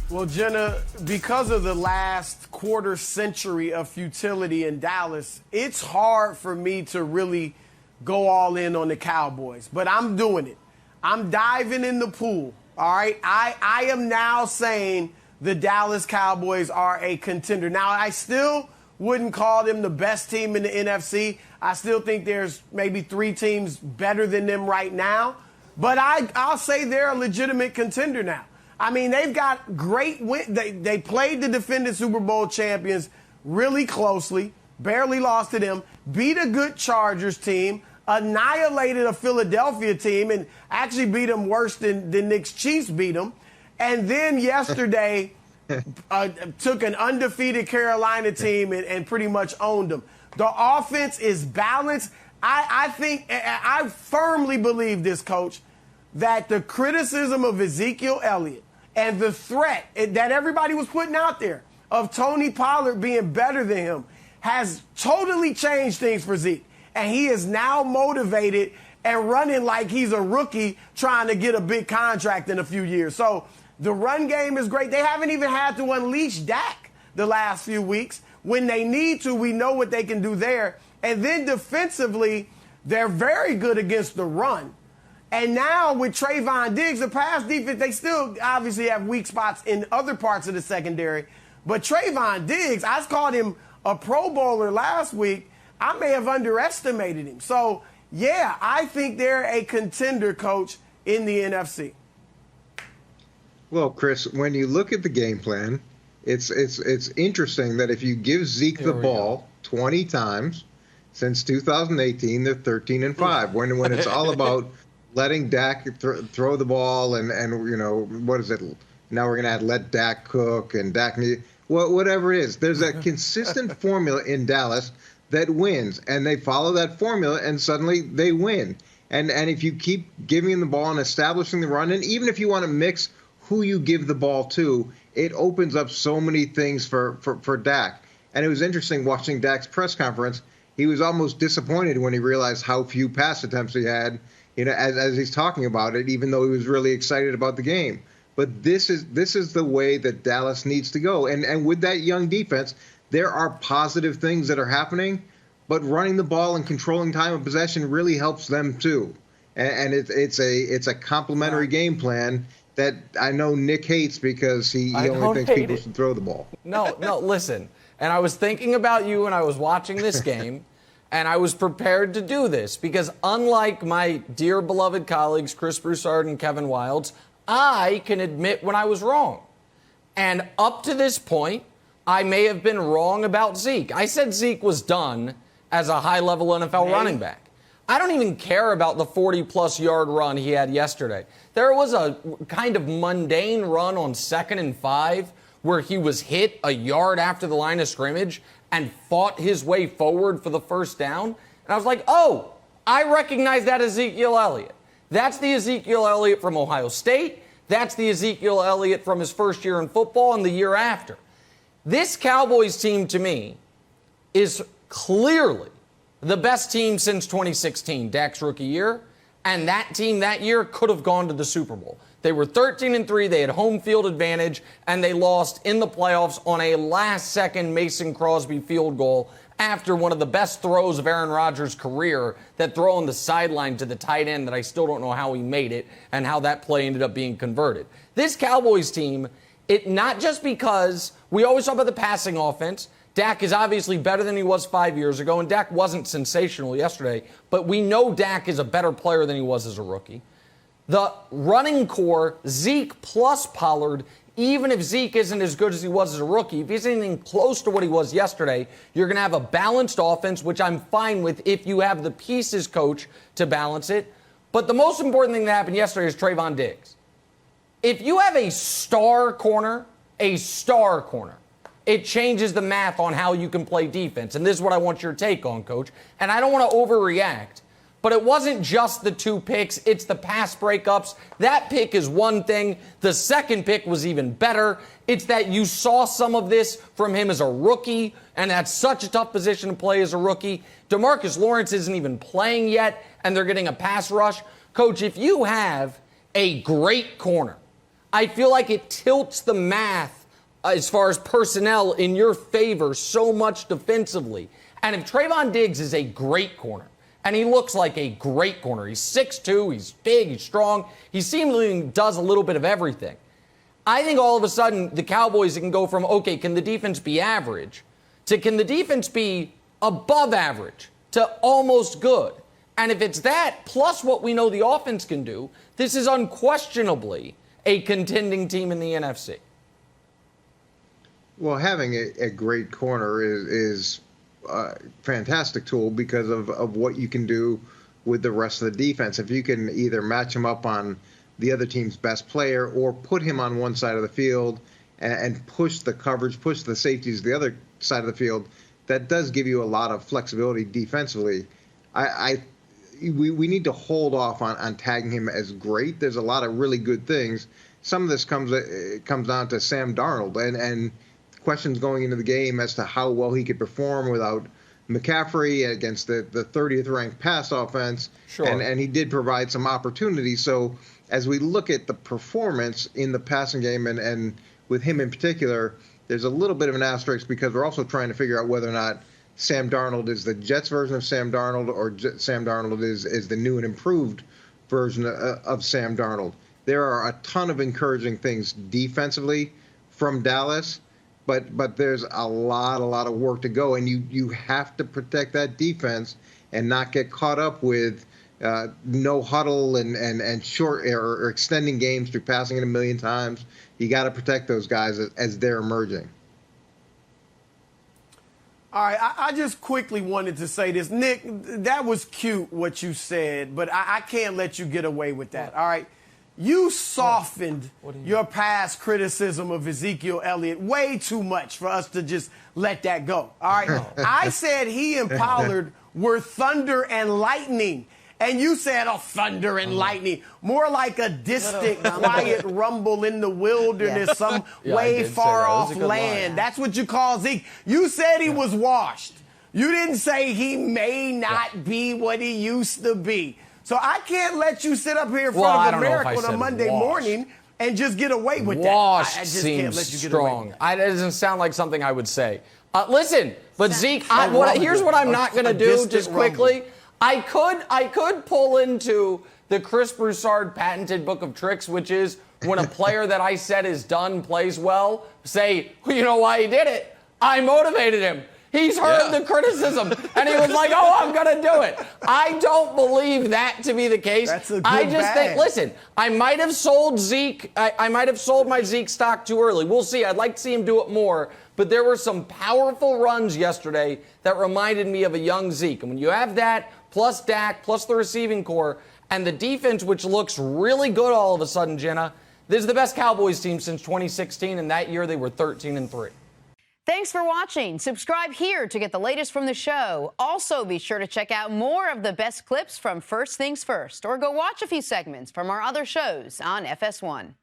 Well, Jenna, because of the last quarter century of futility in Dallas, it's hard for me to really go all in on the Cowboys. But I'm doing it. I'm diving in the pool, all right? I am now saying the Dallas Cowboys are a contender. Now, I still wouldn't call them the best team in the NFC. I still think there's maybe 3 teams better than them right now. But I'll say they're a legitimate contender now. I mean, they've got great win. They played the defending Super Bowl champions really closely, barely lost to them, beat a good Chargers team, annihilated a Philadelphia team, and actually beat them worse than Nick's Chiefs beat them. And then yesterday took an undefeated Carolina team and pretty much owned them. The offense is balanced. I firmly believe this, Coach, that the criticism of Ezekiel Elliott and the threat that everybody was putting out there of Tony Pollard being better than him has totally changed things for Zeke. And he is now motivated and running like he's a rookie trying to get a big contract in a few years. So the run game is great. They haven't even had to unleash Dak the last few weeks. When they need to, we know what they can do there. And then defensively, they're very good against the run. And now with Trayvon Diggs, the pass defense, they still obviously have weak spots in other parts of the secondary. But Trayvon Diggs, I called him a Pro Bowler last week. I may have underestimated him. So, yeah, I think they're a contender, Coach, in the NFC. Well, Chris, when you look at the game plan, it's interesting that if you give Zeke the ball 20 times since 2018, they're 13-5. When it's all about letting Dak throw the ball and you know, what is it? Now we're going to let Dak cook and Dak whatever it is. There's a consistent formula in Dallas that wins, and they follow that formula, and suddenly they win. And if you keep giving them the ball and establishing the run, and even if you want to mix who you give the ball to, it opens up so many things for Dak. And it was interesting watching Dak's press conference. He was almost disappointed when he realized how few pass attempts he had, you know, as he's talking about it, even though he was really excited about the game. But this is the way that Dallas needs to go. And with that young defense, there are positive things that are happening, but running the ball and controlling time of possession really helps them too. And it's a complementary game plan that I know Nick hates because he only thinks people should throw the ball. No, listen. And I was thinking about you when I was watching this game, and I was prepared to do this because unlike my dear beloved colleagues, Chris Broussard and Kevin Wildes, I can admit when I was wrong. And up to this point, I may have been wrong about Zeke. I said Zeke was done as a high-level NFL running back. I don't even care about the 40-plus yard run he had yesterday. There was a kind of mundane run on 2nd and 5 where he was hit a yard after the line of scrimmage and fought his way forward for the first down. And I was like, oh, I recognize that Ezekiel Elliott. That's the Ezekiel Elliott from Ohio State. That's the Ezekiel Elliott from his first year in football and the year after. This Cowboys team, to me, is clearly the best team since 2016, Dak's rookie year, and that team that year could have gone to the Super Bowl. They were 13-3, they had home field advantage, and they lost in the playoffs on a last-second Mason Crosby field goal after one of the best throws of Aaron Rodgers' career, that throw on the sideline to the tight end that I still don't know how he made it and how that play ended up being converted. This Cowboys team, it not just because we always talk about the passing offense. Dak is obviously better than he was 5 years ago, and Dak wasn't sensational yesterday, but we know Dak is a better player than he was as a rookie. The running core, Zeke plus Pollard, even if Zeke isn't as good as he was as a rookie, if he's anything close to what he was yesterday, you're going to have a balanced offense, which I'm fine with if you have the pieces, Coach, to balance it. But the most important thing that happened yesterday is Trayvon Diggs. If you have a star corner, it changes the math on how you can play defense. And this is what I want your take on, Coach. And I don't want to overreact, but it wasn't just the 2 picks. It's the pass breakups. That pick is one thing. The second pick was even better. It's that you saw some of this from him as a rookie, and that's such a tough position to play as a rookie. DeMarcus Lawrence isn't even playing yet, and they're getting a pass rush. Coach, if you have a great corner, I feel like it tilts the math as far as personnel in your favor so much defensively. And if Trayvon Diggs is a great corner, and he looks like a great corner, he's 6'2", he's big, he's strong, he seemingly does a little bit of everything. I think all of a sudden the Cowboys can go from, okay, can the defense be average, to can the defense be above average, to almost good. And if it's that, plus what we know the offense can do, this is unquestionably a contending team in the NFC. Well, having a great corner is a fantastic tool because of what you can do with the rest of the defense. If you can either match him up on the other team's best player or put him on one side of the field and push the coverage, push the safeties to the other side of the field, that does give you a lot of flexibility defensively. We need to hold off on tagging him as great. There's a lot of really good things. Some of this comes down to Sam Darnold and questions going into the game as to how well he could perform without McCaffrey against the 30th ranked pass offense. Sure. And he did provide some opportunities. So as we look at the performance in the passing game and with him in particular, there's a little bit of an asterisk because we're also trying to figure out whether or not Sam Darnold is the Jets version of Sam Darnold or Sam Darnold is the new and improved version of Sam Darnold. There are a ton of encouraging things defensively from Dallas, but there's a lot of work to go, and you have to protect that defense and not get caught up with no huddle and short or extending games through passing it a million times. You got to protect those guys as they're emerging. All right, I just quickly wanted to say this. Nick, that was cute what you said, but I can't let you get away with that, all right? You softened your past criticism of Ezekiel Elliott way too much for us to just let that go, all right? I said he and Pollard were thunder and lightning. And you said, oh, thunder and lightning. More like a distant, quiet rumble in the wilderness, some way far off land. That's what you call Zeke. You said he was washed. You didn't say he may not be what he used to be. So I can't let you sit up here in front of America on a Monday morning and just get away with that. Washed I just seems can't let you get strong. away with that. It doesn't sound like something I would say. Listen, but Zeke, here's what I'm not going to do just quickly. I could pull into the Chris Broussard patented book of tricks, which is when a player that I said is done plays well, say, well, you know why he did it? I motivated him. He's heard the criticism, and he was like, oh, I'm going to do it. I don't believe that to be the case. That's a good I just bag. think, listen, I might have sold Zeke. I might have sold my Zeke stock too early. We'll see. I'd like to see him do it more. But there were some powerful runs yesterday that reminded me of a young Zeke. And when you have that, plus Dak, plus the receiving core, and the defense, which looks really good all of a sudden, Jenna, this is the best Cowboys team since 2016, and that year they were 13-3. Thanks for watching. Subscribe here to get the latest from the show. Also, be sure to check out more of the best clips from First Things First, or go watch a few segments from our other shows on FS1.